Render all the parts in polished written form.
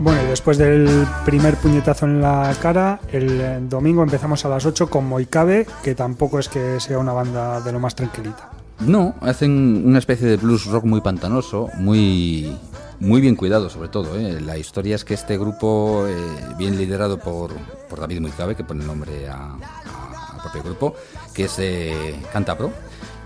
Bueno, y después del primer puñetazo en la cara, el domingo empezamos a las 8 con Moikabe, que tampoco es que sea una banda de lo más tranquilita. No, hacen una especie de blues rock muy pantanoso, muy bien cuidado sobre todo. La historia es que este grupo, bien liderado por David Moikabe, que pone el nombre al propio grupo, que es de Cantabro,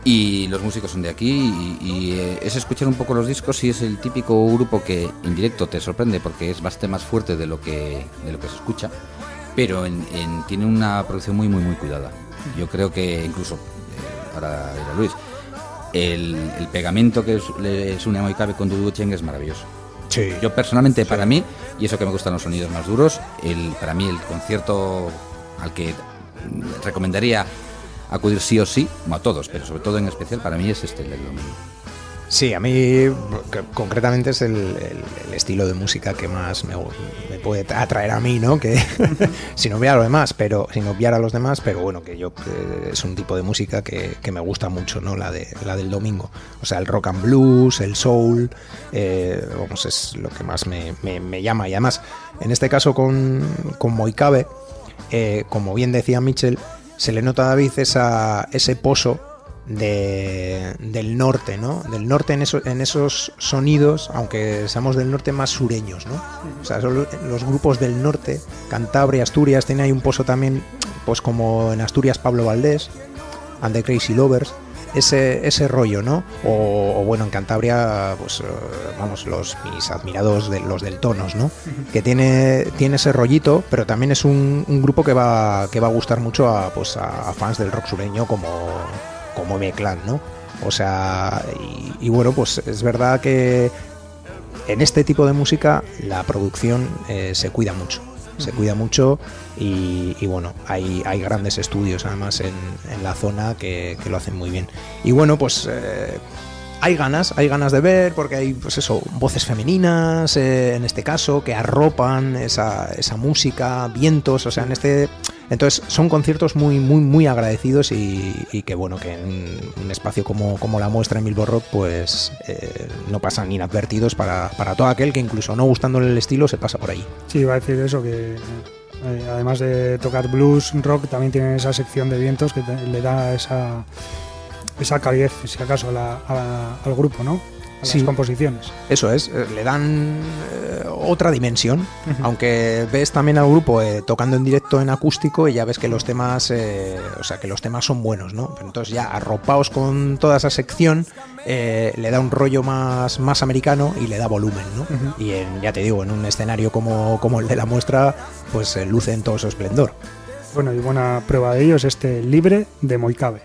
y los músicos son de aquí, y es escuchar un poco los discos y es el típico grupo que en directo te sorprende porque es bastante más fuerte de lo que se escucha, pero tiene una producción muy cuidada. Yo creo que incluso, ahora dirá Luis, el pegamento que les une a Moikabe con Dudu Cheng es maravilloso. Sí. Yo personalmente, para mí, y eso que me gustan los sonidos más duros, para mí el concierto al que recomendaría acudir sí o sí, a todos, pero sobre todo en especial para mí es el del domingo. Sí, a mí concretamente es el estilo de música que más me puede atraer a mí, ¿no? Que sin obviar a los demás, pero bueno, que yo es un tipo de música que me gusta mucho, ¿no? La del domingo. O sea, el rock and blues, el soul, vamos, es lo que más me llama. Y además, en este caso con Moikabe, como bien decía Michel, se le nota a David ese pozo del norte, ¿no? Del norte en esos sonidos, aunque seamos del norte, más sureños, ¿no? O sea, son los grupos del norte, Cantabria, Asturias, tiene ahí un pozo también, pues como en Asturias Pablo Valdés, And the Crazy Lovers, ese rollo, ¿no? O bueno, en Cantabria, pues vamos, mis admirados los del Tonos, ¿no? Que tiene ese rollito, pero también es un grupo que va a gustar mucho a fans del rock sureño como M-Clan, ¿no? O sea, y bueno, pues es verdad que en este tipo de música la producción se cuida mucho. Y bueno, hay grandes estudios además en la zona que lo hacen muy bien. Y bueno, pues hay ganas de ver, porque hay, pues eso, voces femeninas en este caso que arropan esa música, vientos, o sea, entonces son conciertos muy agradecidos y que bueno, que en un espacio como la muestra en Bilbo Rock, pues no pasan inadvertidos para todo aquel que incluso no gustándole el estilo se pasa por ahí. Sí, iba a decir eso, que además de tocar blues, rock, también tienen esa sección de vientos que le da esa calidez, si acaso, al grupo, ¿no? A las composiciones. Eso es, le dan otra dimensión, aunque ves también al grupo tocando en directo en acústico y ya ves que los temas, son buenos, ¿no? Pero entonces ya arropaos con toda esa sección, le da un rollo más americano y le da volumen, ¿no? Y ya te digo, en un escenario como el de la muestra, pues luce en todo su esplendor. Bueno, y buena prueba de ello es Libre de Moikabe.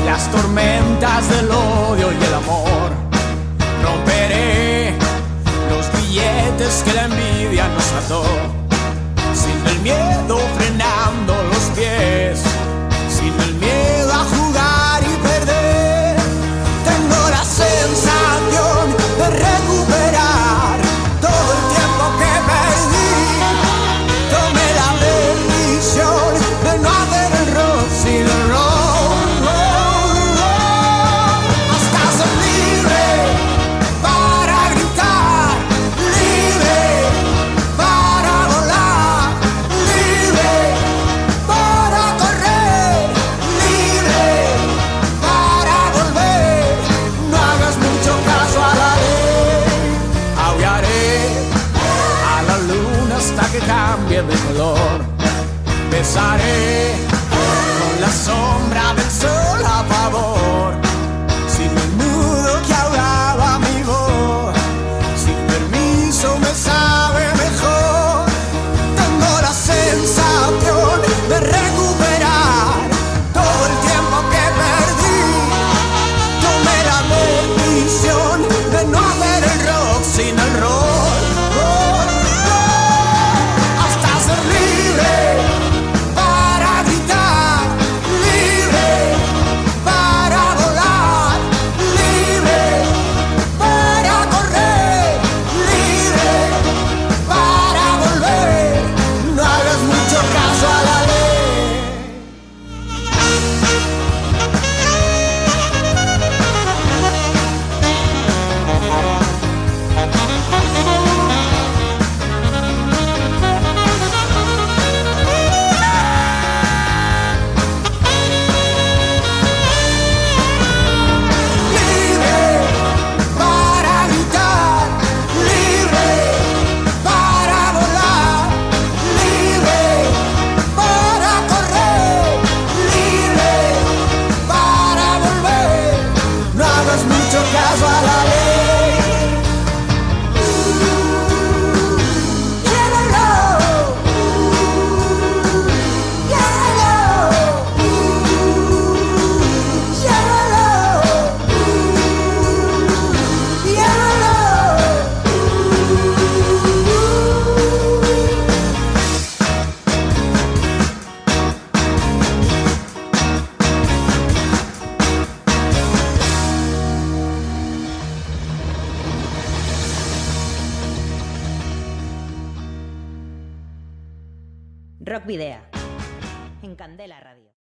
Las tormentas del odio y el amor, romperé los billetes que la envidia nos ató, sin el miedo frenando los pies, sin el miedo a jugar y perder. Tengo la sensación de recuperar todo el tiempo Rock Video, en Candela Radio.